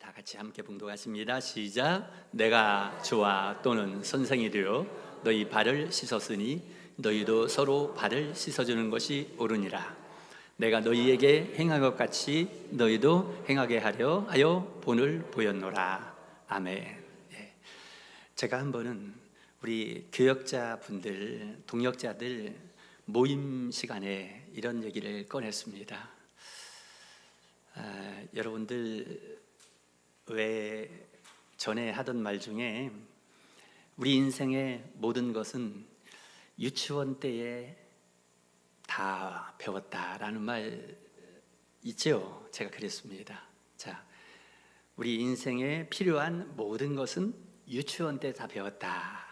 다 같이 함께 봉독하십니다. 시작. 내가 주와 또는 선생이 되어 너희 발을 씻었으니 너희도 서로 발을 씻어주는 것이 옳으니라. 내가 너희에게 행한 것 같이 너희도 행하게 하려 하여 본을 보였노라. 아멘. 제가 한 번은 우리 교역자 분들, 동역자들 모임 시간에 이런 얘기를 꺼냈습니다. 여러분들 왜 전에 하던 말 중에 우리 인생의 모든 것은 유치원 때에 다 배웠다라는 말 있죠? 제가 그랬습니다. 자, 우리 인생에 필요한 모든 것은 유치원 때 다 배웠다,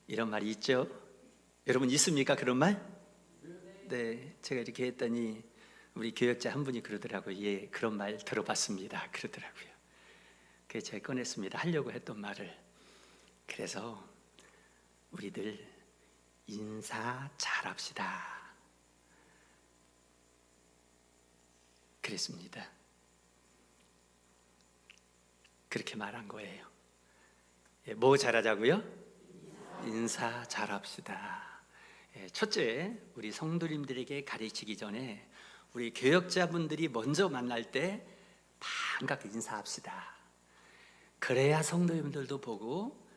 이런 말이 있죠? 여러분 있습니까? 그런 말? 네, 제가 이렇게 했더니 우리 교역자 한 분이 그러더라고요. 예, 그런 말 들어봤습니다, 그러더라고요. 그래서 제가 꺼냈습니다. 하려고 했던 말을. 그래서 우리들 인사 잘합시다, 그랬습니다. 그렇게 말한 거예요. 뭐 잘하자고요? 인사 잘합시다. 첫째, 우리 성도님들에게 가르치기 전에 우리 교역자분들이 먼저 만날 때 반갑게 인사합시다. 그래야 성도님들도 보고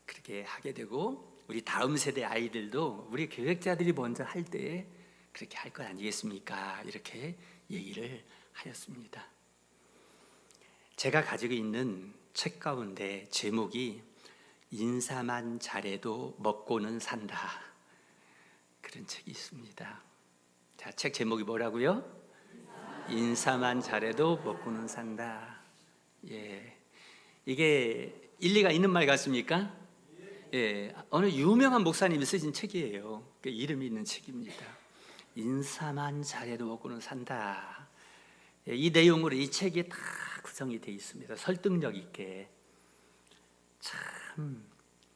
그렇게 하게 되고, 우리 다음 세대 아이들도 우리 교역자들이 먼저 할 때 그렇게 할 것 아니겠습니까? 이렇게 얘기를 하였습니다. 제가 가지고 있는 책 가운데 제목이 인사만 잘해도 먹고는 산다, 그런 책이 있습니다. 자, 책 제목이 뭐라고요? 인사만 잘해도 먹고는 산다. 예, 이게 일리가 있는 말 같습니까? 예, 어느 유명한 목사님이 쓰신 책이에요. 그 이름이 있는 책입니다. 인사만 잘해도 먹고는 산다. 예, 이 내용으로 이 책이 다 구성이 되어 있습니다. 설득력 있게. 참,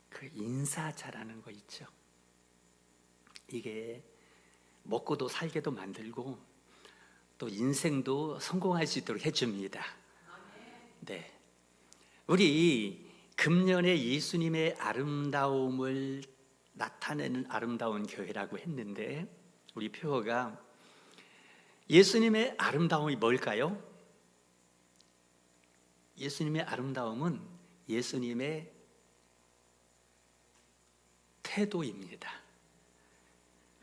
그 인사 잘하는 거 있죠. 이게 먹고도 살게도 만들고 또 인생도 성공할 수 있도록 해줍니다. 네, 우리 금년에 예수님의 아름다움을 나타내는 아름다운 교회라고 했는데, 우리 표어가 예수님의 아름다움이 뭘까요? 예수님의 아름다움은 예수님의 태도입니다.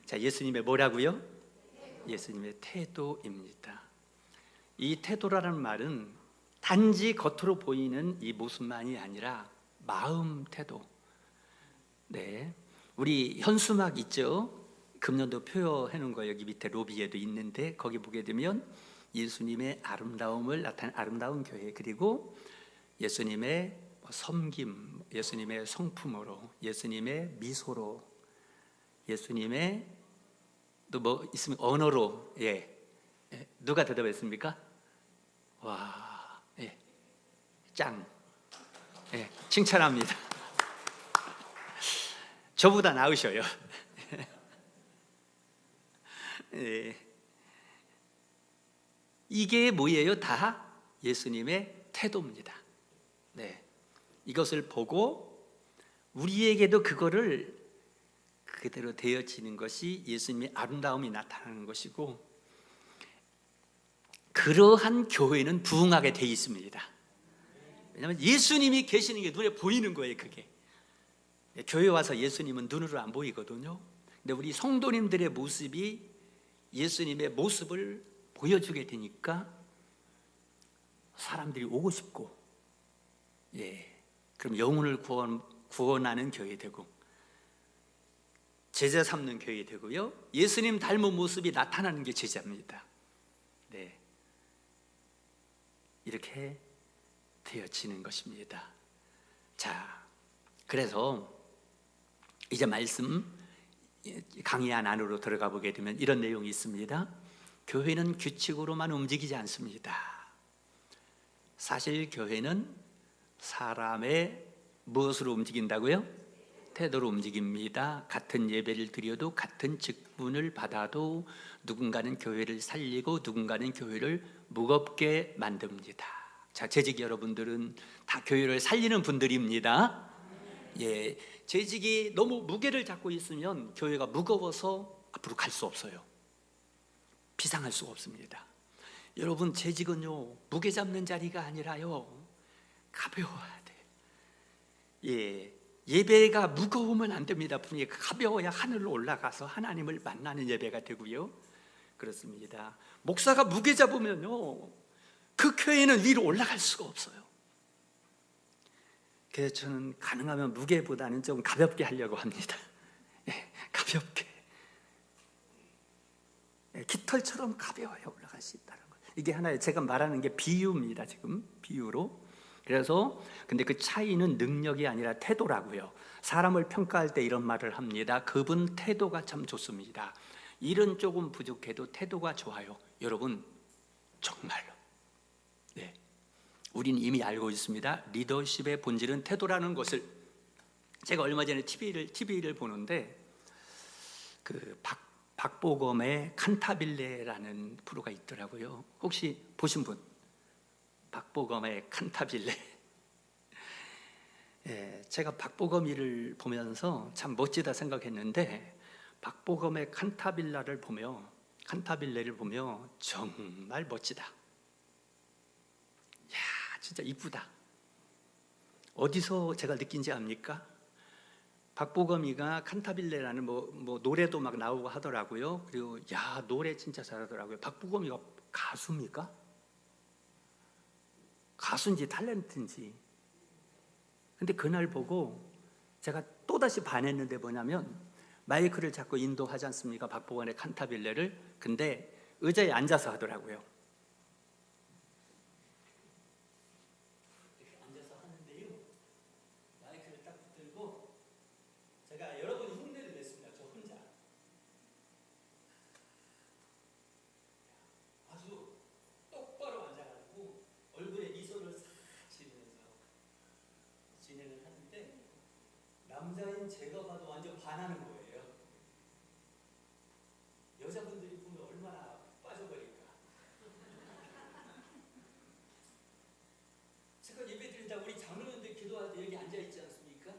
자, 예수님의 뭐라고요? 예수님의 태도입니다. 이 태도라는 말은 단지 겉으로 보이는 이 모습만이 아니라 마음 태도. 네, 우리 현수막 있죠? 금년도 표현해 놓은 거 여기 밑에 로비에도 있는데, 거기 보게 되면 예수님의 아름다움을 나타낸 아름다운 교회, 그리고 예수님의 섬김, 예수님의 성품으로, 예수님의 미소로, 예수님의 또 뭐 있으면 언어로. 예, 누가 대답했습니까? 와, 예, 짱. 예, 칭찬합니다. 저보다 나으셔요. 예, 이게 뭐예요? 다 예수님의 태도입니다. 네, 이것을 보고 우리에게도 그거를 그대로 되어지는 것이 예수님의 아름다움이 나타나는 것이고, 그러한 교회는 부흥하게 돼 있습니다. 왜냐하면 예수님이 계시는 게 눈에 보이는 거예요. 그게 교회 와서 예수님은 눈으로 안 보이거든요. 근데 우리 성도님들의 모습이 예수님의 모습을 보여주게 되니까 사람들이 오고 싶고, 예, 그럼 영혼을 구원하는 교회 되고 제자 삼는 교회 되고요, 예수님 닮은 모습이 나타나는 게 제자입니다. 네, 이렇게 되어지는 것입니다. 자, 그래서 이제 말씀 강의 안으로 들어가 보게 되면 이런 내용이 있습니다. 교회는 규칙으로만 움직이지 않습니다. 사실 교회는 사람의 무엇으로 움직인다고요? 태도로 움직입니다. 같은 예배를 드려도, 같은 직분을 받아도 누군가는 교회를 살리고 누군가는 교회를 무겁게 만듭니다. 자, 재직 여러분들은 다 교회를 살리는 분들입니다. 예, 재직이 너무 무게를 잡고 있으면 교회가 무거워서 앞으로 갈 수 없어요. 비상할 수가 없습니다. 여러분, 재직은요, 무게 잡는 자리가 아니라요, 가벼워야 돼. 예, 예배가 무거우면 안 됩니다. 분명히 가벼워야 하늘로 올라가서 하나님을 만나는 예배가 되고요. 그렇습니다. 목사가 무게 잡으면요, 그 교회는 위로 올라갈 수가 없어요. 그래서 저는 가능하면 무게보다는 좀 가볍게 하려고 합니다. 예, 가볍게. 예, 깃털처럼 가벼워야 올라갈 수 있다는 거. 이게 하나의 제가 말하는 게 비유입니다. 지금 비유로. 그래서 근데 그 차이는 능력이 아니라 태도라고요. 사람을 평가할 때 이런 말을 합니다. 그분 태도가 참 좋습니다. 일은 조금 부족해도 태도가 좋아요. 여러분, 정말로. 네. 우린 이미 알고 있습니다. 리더십의 본질은 태도라는 것을. 제가 얼마 전에 TV를 보는데 그 박보검의 칸타빌레라는 프로가 있더라고요. 혹시 보신 분? 박보검의 칸타빌레. 예, 제가 박보검이를 보면서 참 멋지다 생각했는데 박보검의 칸타빌레를 보며 정말 멋지다. 야, 진짜 이쁘다. 어디서 제가 느낀지 압니까? 박보검이가 칸타빌레라는 뭐 노래도 막 나오고 하더라고요. 그리고 야, 노래 진짜 잘하더라고요. 박보검이가 가수입니까? 가수인지 탤런트인지. 근데 그날 보고 제가 또다시 반했는데 뭐냐면 마이크를 잡고 인도하지 않습니까? 박보검의 칸타빌레를. 근데 의자에 앉아서 하더라고요. 이렇게 앉아서 하는데요, 마이크를 딱 붙들고 제가 여러분 흉내를 냈습니다. 저 혼자. 아주 똑바로 앉아가지고 얼굴에 미소를 싹 지으면서 진행을 하는데 남자인 제가 봐도 완전 반하는 거예요. 여자분들이 보면 얼마나 빠져버릴까. 제가 예배 드리다 우리 장로님들 기도할 때 여기 앉아있지 않습니까?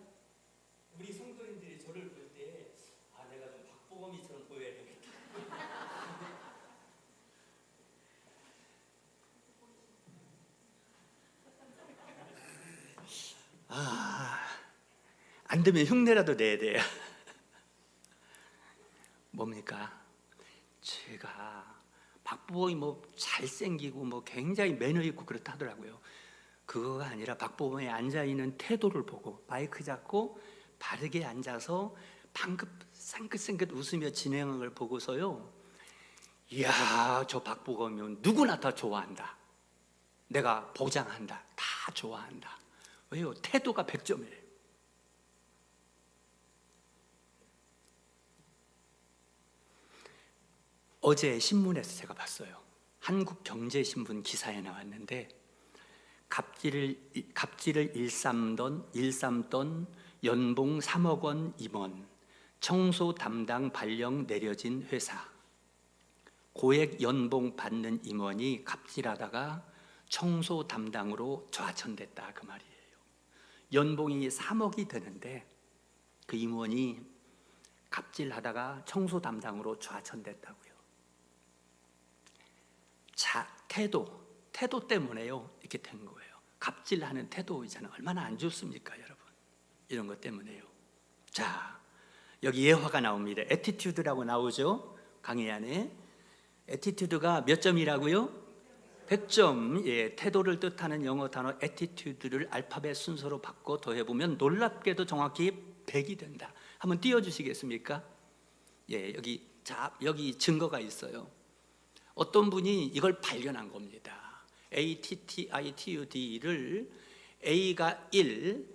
우리 성도님들이 저를 볼 때 아, 내가 좀 박보검이처럼 보여야 되겠다. 아, 안 되면 흉내라도 내야 돼요. 뭡니까? 제가 박보검이 뭐 잘생기고 뭐 굉장히 매너 있고 그렇다 하더라고요. 그거가 아니라 박보검이 앉아있는 태도를 보고 마이크 잡고 바르게 앉아서 방긋 쌍긋쌍긋 웃으며 진행하는 걸 보고서요, 이야, 저 박보검이면 누구나 다 좋아한다. 내가 보장한다. 다 좋아한다. 왜요? 태도가 100점이에요. 어제 신문에서 제가 봤어요. 한국경제신문 기사에 나왔는데 갑질을 일삼던 연봉 3억 원 임원, 청소 담당 발령 내려진 회사. 고액 연봉 받는 임원이 갑질하다가 청소 담당으로 좌천됐다, 그 말이에요. 연봉이 3억이 되는데 그 임원이 갑질하다가 청소 담당으로 좌천됐다고요. 자, 태도 때문에요, 이렇게 된 거예요. 갑질하는 태도 있잖아요. 얼마나 안 좋습니까, 여러분? 이런 것 때문에요. 자, 여기 예화가 나옵니다. 에티튜드라고 나오죠, 강의 안에. 에티튜드가 몇 점이라고요? 100점. 예, 태도를 뜻하는 영어 단어 에티튜드를 알파벳 순서로 바꿔 더해보면 놀랍게도 정확히 100이 된다. 한번 띄워주시겠습니까? 예, 여기 증거가 있어요. 어떤 분이 이걸 발견한 겁니다. ATTITUD를 A가 1,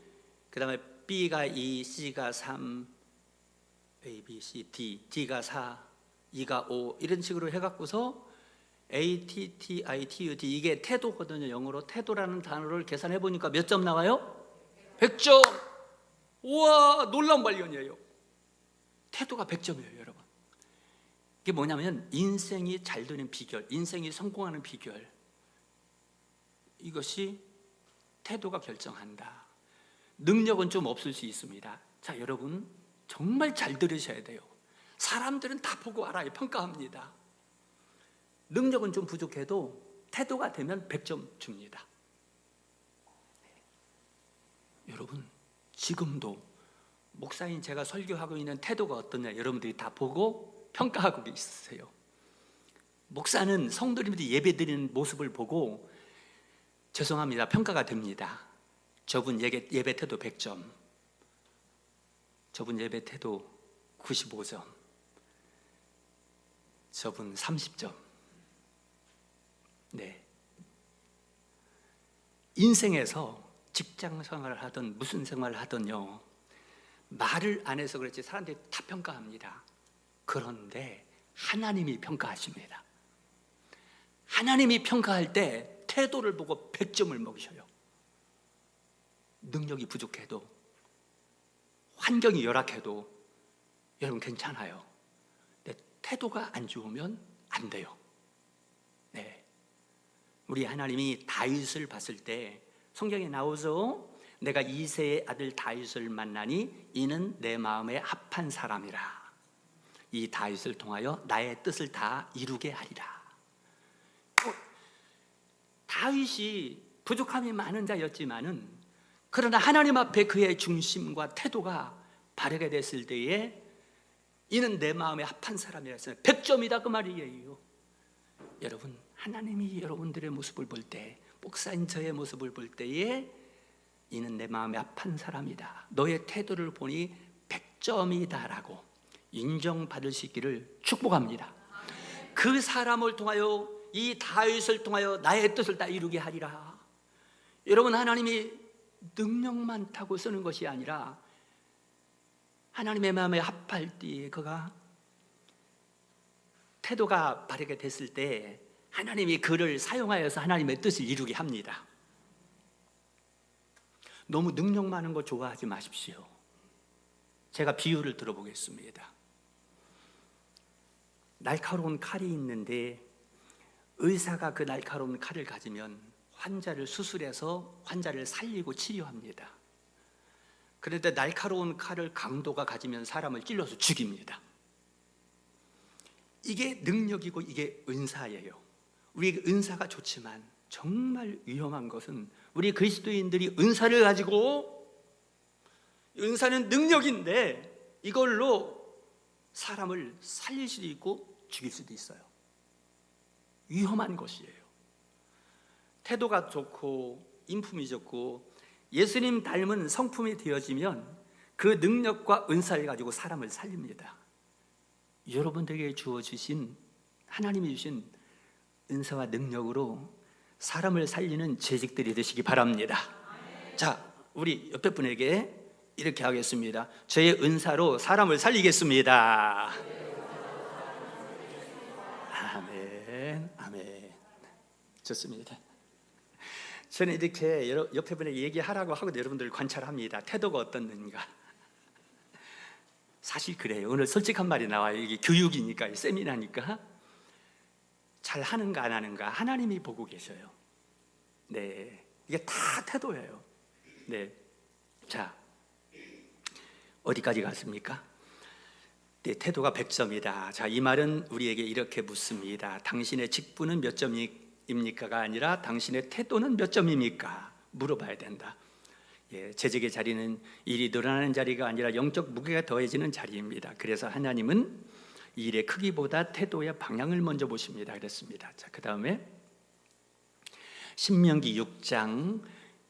그 다음에 B가 2, C가 3, A, B, C, D, D가 4, E가 5 이런 식으로 해갖고서 ATTITUD, 이게 태도거든요. 영어로 태도라는 단어를 계산해 보니까 몇 점 나와요? 100점. 우와, 놀라운 발견이에요. 태도가 100점이에요, 여러분. 이게 뭐냐면 인생이 잘 되는 비결, 인생이 성공하는 비결, 이것이 태도가 결정한다. 능력은 좀 없을 수 있습니다. 자, 여러분 정말 잘 들으셔야 돼요. 사람들은 다 보고 알아요. 평가합니다. 능력은 좀 부족해도 태도가 되면 100점 줍니다. 여러분, 지금도 목사인 제가 설교하고 있는 태도가 어떠냐 여러분들이 다 보고 평가하고 있으세요. 목사는 성도님들이 예배드리는 모습을 보고 죄송합니다, 평가가 됩니다. 저분 예배 태도 100점, 저분 예배 태도 95점, 저분 30점. 네. 인생에서 직장 생활을 하든 무슨 생활을 하든요, 말을 안 해서 그렇지 사람들이 다 평가합니다. 그런데 하나님이 평가하십니다. 하나님이 평가할 때 태도를 보고 100점을 먹으셔요. 능력이 부족해도, 환경이 열악해도 여러분 괜찮아요. 근데 태도가 안 좋으면 안 돼요. 네. 우리 하나님이 다윗을 봤을 때 성경에 나오죠. 내가 이새의 아들 다윗을 만나니 이는 내 마음에 합한 사람이라. 이 다윗을 통하여 나의 뜻을 다 이루게 하리라. 다윗이 부족함이 많은 자였지만은, 그러나 하나님 앞에 그의 중심과 태도가 바르게 됐을 때에 이는 내 마음에 합한 사람이라 했어요. 100점이다 그 말이에요. 여러분, 하나님이 여러분들의 모습을 볼 때, 목사인 저의 모습을 볼 때에 이는 내 마음에 합한 사람이다, 너의 태도를 보니 100점이다 라고 인정받으시기를 축복합니다. 그 사람을 통하여, 이 다윗을 통하여 나의 뜻을 다 이루게 하리라. 여러분, 하나님이 능력 많다고 쓰는 것이 아니라 하나님의 마음에 합할 때에 그가 태도가 바르게 됐을 때 하나님이 그를 사용하여서 하나님의 뜻을 이루게 합니다. 너무 능력 많은 거 좋아하지 마십시오. 제가 비유를 들어보겠습니다. 날카로운 칼이 있는데 의사가 그 날카로운 칼을 가지면 환자를 수술해서 환자를 살리고 치료합니다. 그런데 날카로운 칼을 강도가 가지면 사람을 찔러서 죽입니다. 이게 능력이고 이게 은사예요. 우리 은사가 좋지만 정말 위험한 것은 우리 그리스도인들이 은사를 가지고, 은사는 능력인데 이걸로 사람을 살릴 수도 있고 죽일 수도 있어요. 위험한 것이에요. 태도가 좋고 인품이 좋고 예수님 닮은 성품이 되어지면 그 능력과 은사를 가지고 사람을 살립니다. 여러분들에게 주어주신, 하나님이 주신 은사와 능력으로 사람을 살리는 재직들이 되시기 바랍니다. 자, 우리 옆에 분에게 이렇게 하겠습니다. 저의 은사로 사람을 살리겠습니다. 아멘, 아멘. 좋습니다. 저는 이렇게 옆에 분에게 얘기하라고 하고 여러분들 관찰합니다. 태도가 어떻는가. 사실 그래요. 오늘 솔직한 말이 나와요. 이게 교육이니까, 세미나니까. 잘 하는가 안 하는가 하나님이 보고 계셔요. 네, 이게 다 태도예요. 네, 자, 어디까지 갔습니까? 네, 태도가 100점이다. 자, 이 말은 우리에게 이렇게 묻습니다. 당신의 직분은 몇 점입니까가 아니라 당신의 태도는 몇 점입니까? 물어봐야 된다. 예, 재직의 자리는 일이 늘어나는 자리가 아니라 영적 무게가 더해지는 자리입니다. 그래서 하나님은 일의 크기보다 태도의 방향을 먼저 보십니다. 그랬습니다. 자, 그 다음에 신명기 6장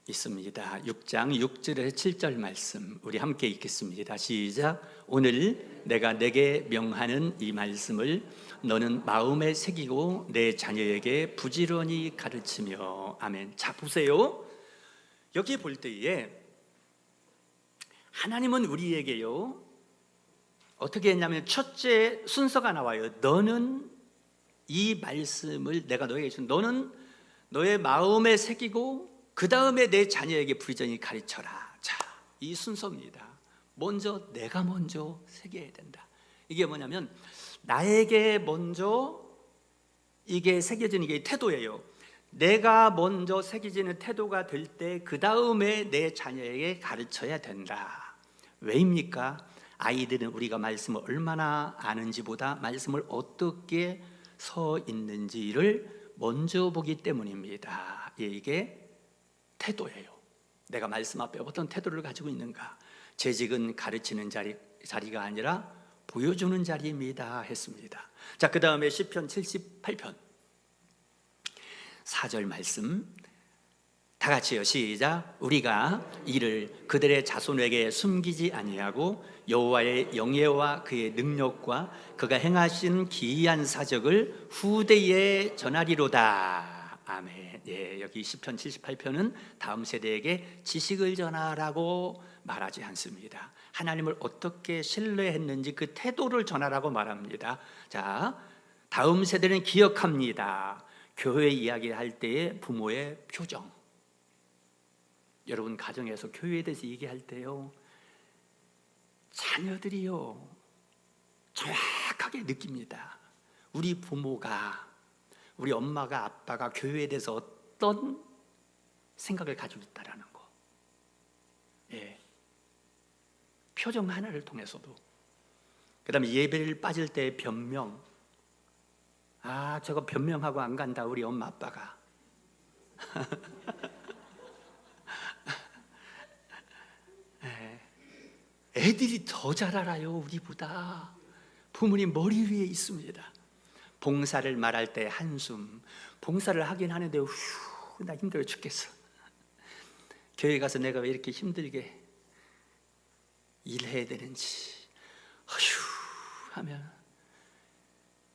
있습니다. 6장 6절에서 7절 말씀 우리 함께 읽겠습니다. 시작. 오늘 내가 내게 명하는 이 말씀을 너는 마음에 새기고 내 자녀에게 부지런히 가르치며. 아멘. 자, 보세요. 여기 볼 때에 하나님은 우리에게요 어떻게 했냐면 첫째 순서가 나와요. 너는 이 말씀을 내가 너에게 준, 너는 너의 마음에 새기고 그 다음에 내 자녀에게 부지런히 가르쳐라. 자, 이 순서입니다. 먼저 내가 먼저 새겨야 된다. 이게 뭐냐면 나에게 먼저 이게 새겨지는 게 태도예요. 내가 먼저 새겨지는 태도가 될 때 그 다음에 내 자녀에게 가르쳐야 된다. 왜입니까? 아이들은 우리가 말씀을 얼마나 아는지보다 말씀을 어떻게 서 있는지를 먼저 보기 때문입니다. 이게 태도예요. 내가 말씀 앞에 어떤 태도를 가지고 있는가. 재직은 가르치는 자리가 아니라 보여주는 자리입니다 했습니다. 자, 그 다음에 시편 78편 4절 말씀 다 같이요. 시작. 우리가 이를 그들의 자손에게 숨기지 아니하고 여호와의 영예와 그의 능력과 그가 행하신 기이한 사적을 후대에 전하리로다. 아멘. 예, 여기 시편 78편은 다음 세대에게 지식을 전하라고 말하지 않습니다. 하나님을 어떻게 신뢰했는지 그 태도를 전하라고 말합니다. 자, 다음 세대는 기억합니다. 교회 이야기할 때의 부모의 표정. 여러분 가정에서 교회에 대해서 얘기할 때요, 자녀들이요 정확하게 느낍니다. 우리 부모가, 우리 엄마가 아빠가 교회에 대해서 어떤 생각을 가지고 있다라는 거. 예. 표정 하나를 통해서도. 그 다음에 예배를 빠질 때 변명. 아, 저거 변명하고 안 간다 우리 엄마 아빠가. 애들이 더 잘 알아요 우리보다. 부모님 머리 위에 있습니다. 봉사를 말할 때 한숨. 봉사를 하긴 하는데 휴, 나 힘들어 죽겠어. 교회 가서 내가 왜 이렇게 힘들게 일해야 되는지 휴 하면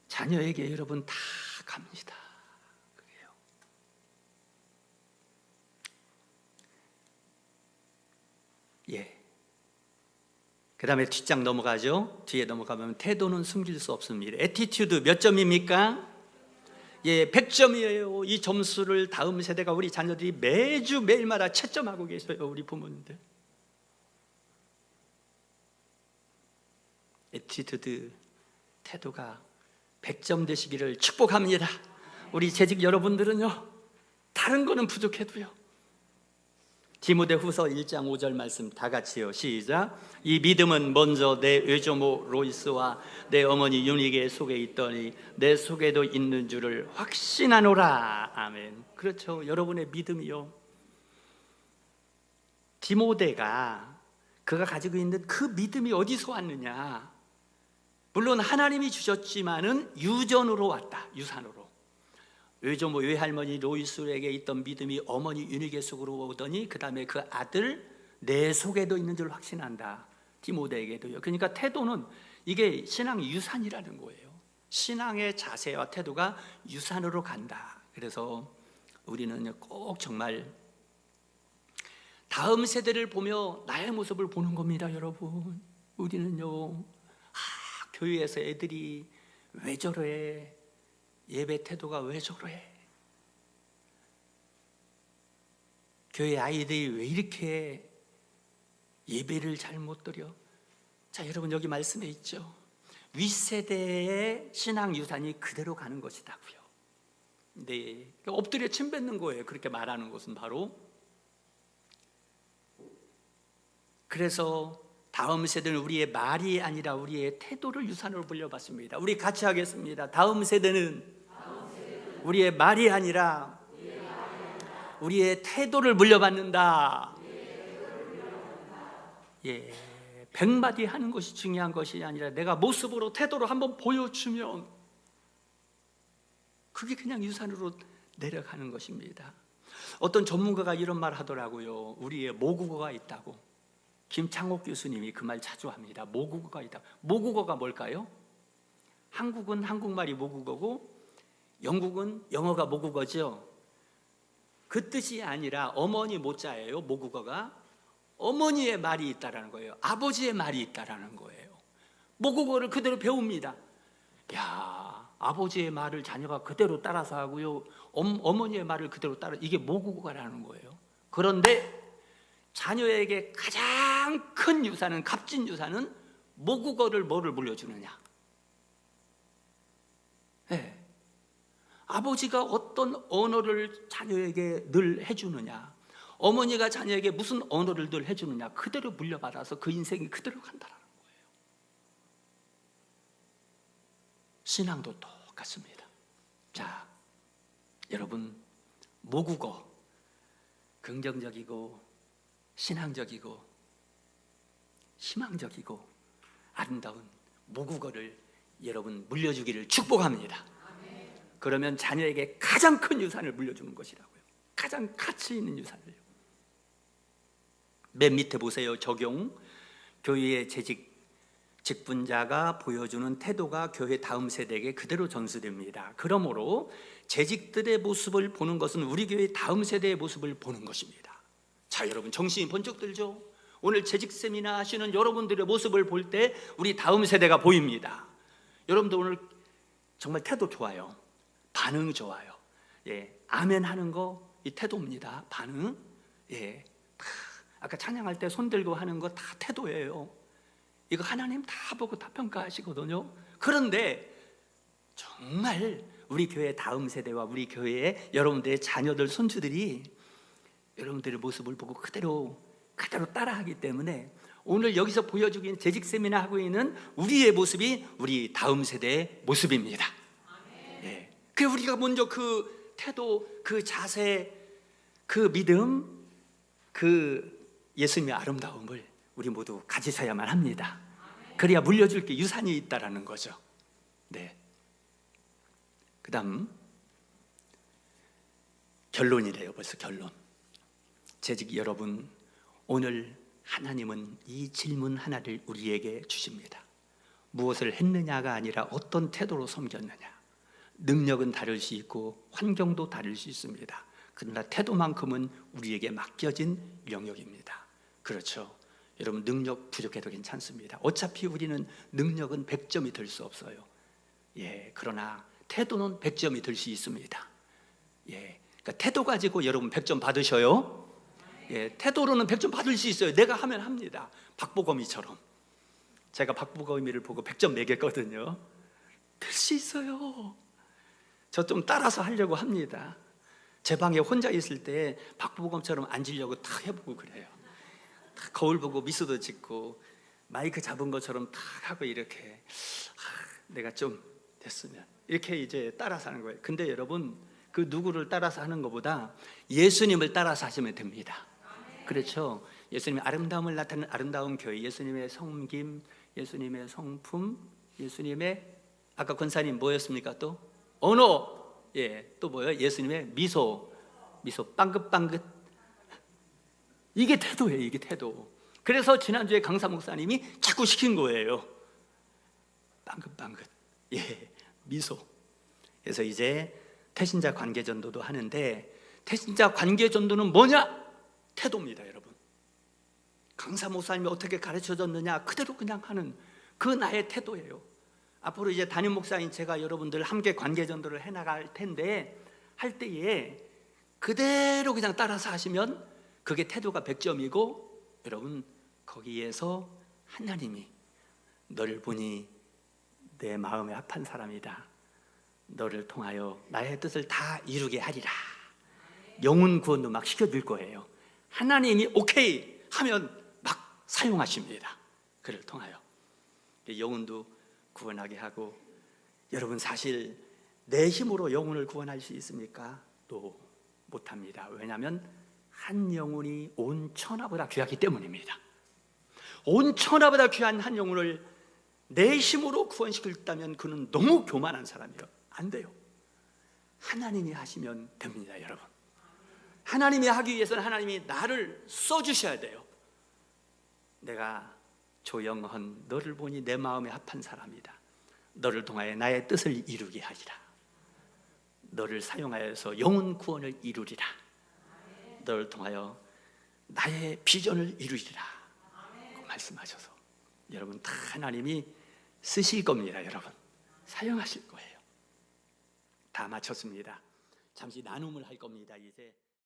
자녀에게 여러분 다 갑니다. 그게요. 예. 그 다음에 뒷장 넘어가죠. 뒤에 넘어가면 태도는 숨길 수 없습니다. 애티튜드 몇 점입니까? 예, 100점이에요. 이 점수를 다음 세대가 우리 자녀들이 매주 매일마다 채점하고 계셔요. 우리 부모님들. 애티튜드 태도가 100점 되시기를 축복합니다. 우리 재직 여러분들은요, 다른 거는 부족해도요, 디모데후서 1장 5절 말씀 다 같이요. 시작. 이 믿음은 먼저 내 외조모 로이스와 내 어머니 유니게 속에 있더니 내 속에도 있는 줄을 확신하노라. 아멘. 그렇죠. 여러분의 믿음이요, 디모데가 그가 가지고 있는 그 믿음이 어디서 왔느냐. 물론 하나님이 주셨지만은 유전으로 왔다. 유산으로. 외조모 외할머니 로이스에게 있던 믿음이 어머니 유니게 속으로 오더니 그 다음에 그 아들 내 속에도 있는 줄 확신한다. 디모데에게도요. 그러니까 태도는 이게 신앙 유산이라는 거예요. 신앙의 자세와 태도가 유산으로 간다. 그래서 우리는 꼭 정말 다음 세대를 보며 나의 모습을 보는 겁니다. 여러분, 우리는요, 교회에서 애들이 왜 저래? 예배 태도가 왜 저래? 교회 아이들이 왜 이렇게 예배를 잘못 드려? 자, 여러분 여기 말씀에 있죠. 윗세대의 신앙 유산이 그대로 가는 것이다고요. 네, 엎드려 침 뱉는 거예요. 그렇게 말하는 것은 바로. 그래서 다음 세대는 우리의 말이 아니라 우리의 태도를 유산으로 물려받습니다. 우리 같이 하겠습니다. 다음 세대는 우리의 말이 아니라 우리의 태도를 물려받는다. 예, 100마디 하는 것이 중요한 것이 아니라 내가 모습으로 태도로 한번 보여주면 그게 그냥 유산으로 내려가는 것입니다. 어떤 전문가가 이런 말 하더라고요. 우리의 모국어가 있다고. 김창옥 교수님이 그 말 자주 합니다. 모국어가 있다. 모국어가 뭘까요? 한국은 한국말이 모국어고 영국은 영어가 모국어죠. 그 뜻이 아니라 어머니 모자예요. 모국어가 어머니의 말이 있다라는 거예요. 아버지의 말이 있다라는 거예요. 모국어를 그대로 배웁니다. 야, 아버지의 말을 자녀가 그대로 따라서 하고요, 어머니의 말을 그대로 따라, 이게 모국어라는 거예요. 그런데 자녀에게 가장 큰 유산은, 값진 유산은 모국어를 뭐를 물려주느냐. 네. 아버지가 어떤 언어를 자녀에게 늘 해주느냐, 어머니가 자녀에게 무슨 언어를 늘 해주느냐, 그대로 물려받아서 그 인생이 그대로 간다는 거예요. 신앙도 똑같습니다. 자, 여러분, 모국어 긍정적이고 신앙적이고 희망적이고 아름다운 모국어를 여러분 물려주기를 축복합니다. 그러면 자녀에게 가장 큰 유산을 물려주는 것이라고요. 가장 가치 있는 유산을요. 맨 밑에 보세요. 적용. 교회의 직분자가 보여주는 태도가 교회 다음 세대에게 그대로 전수됩니다. 그러므로 재직들의 모습을 보는 것은 우리 교회 다음 세대의 모습을 보는 것입니다. 자, 여러분, 정신이 번쩍 들죠? 오늘 재직 세미나 하시는 여러분들의 모습을 볼 때 우리 다음 세대가 보입니다. 여러분들 오늘 정말 태도 좋아요. 반응 좋아요. 예, 아멘 하는 거 이 태도입니다. 반응. 예, 아까 찬양할 때 손 들고 하는 거 다 태도예요. 이거 하나님 다 보고 다 평가하시거든요. 그런데 정말 우리 교회 다음 세대와 우리 교회의 여러분들의 자녀들, 손주들이 여러분들의 모습을 보고 그대로 따라하기 때문에 오늘 여기서 보여주긴 재직 세미나 하고 있는 우리의 모습이 우리 다음 세대의 모습입니다. 예. 그 우리가 먼저 그 태도, 그 자세, 그 믿음, 그 예수님의 아름다움을 우리 모두 가지셔야만 합니다. 그래야 물려줄 게 유산이 있다라는 거죠. 네. 그다음 결론이래요. 벌써 결론. 재직 여러분, 오늘 하나님은 이 질문 하나를 우리에게 주십니다. 무엇을 했느냐가 아니라 어떤 태도로 섬겼느냐. 능력은 다를 수 있고 환경도 다를 수 있습니다. 그러나 태도만큼은 우리에게 맡겨진 영역입니다. 그렇죠. 여러분, 능력 부족해도 괜찮습니다. 어차피 우리는 능력은 100점이 될 수 없어요. 예, 그러나 태도는 100점이 될 수 있습니다. 예, 그러니까 태도 가지고 여러분 100점 받으셔요. 예, 태도로는 100점 받을 수 있어요. 내가 하면 합니다. 박보검이처럼. 제가 박보검이를 보고 100점 매겼거든요. 될 수 있어요. 저 좀 따라서 하려고 합니다. 제 방에 혼자 있을 때 박보검처럼 앉으려고 탁 해보고 그래요. 탁 거울 보고 미소도 짓고 마이크 잡은 것처럼 탁 하고 이렇게 내가 좀 됐으면 이렇게 이제 따라서 하는 거예요. 근데 여러분, 그 누구를 따라서 하는 것보다 예수님을 따라서 하시면 됩니다. 그렇죠. 예수님의 아름다움을 나타내는 아름다운 교회, 예수님의 섬김, 예수님의 성품, 예수님의 아까 권사님 뭐였습니까? 또 언어, 예, 또 뭐예요? 예수님의 미소 빵긋빵긋. 이게 태도예요. 이게 태도. 그래서 지난주에 강사 목사님이 자꾸 시킨 거예요. 빵긋빵긋, 예, 미소. 그래서 이제 태신자 관계전도도 하는데, 태신자 관계전도는 뭐냐? 태도입니다. 여러분, 강사 목사님이 어떻게 가르쳐줬느냐 그대로 그냥 하는 그 나의 태도예요. 앞으로 이제 담임 목사인 제가 여러분들 함께 관계전도를 해나갈 텐데, 할 때에 그대로 그냥 따라서 하시면 그게 태도가 100점이고 여러분, 거기에서 하나님이 너를 보니 내 마음에 합한 사람이다, 너를 통하여 나의 뜻을 다 이루게 하리라, 영혼 구원도 막 시켜줄 거예요. 하나님이 오케이 하면 막 사용하십니다. 그를 통하여 영혼도 구원하게 하고. 여러분, 사실 내 힘으로 영혼을 구원할 수 있습니까? 또 못합니다. 왜냐하면 한 영혼이 온 천하보다 귀하기 때문입니다. 온 천하보다 귀한 한 영혼을 내 힘으로 구원시켰다면 그는 너무 교만한 사람이에요. 안 돼요. 하나님이 하시면 됩니다. 여러분, 하나님이 하기 위해서는 하나님이 나를 써주셔야 돼요. 내가 조영헌, 너를 보니 내 마음에 합한 사람이다, 너를 통하여 나의 뜻을 이루게 하리라, 너를 사용하여서 영혼 구원을 이루리라, 너를 통하여 나의 비전을 이루리라 그 말씀하셔서 여러분 다 하나님이 쓰실 겁니다. 여러분, 사용하실 거예요. 다 마쳤습니다. 잠시 나눔을 할 겁니다. 이제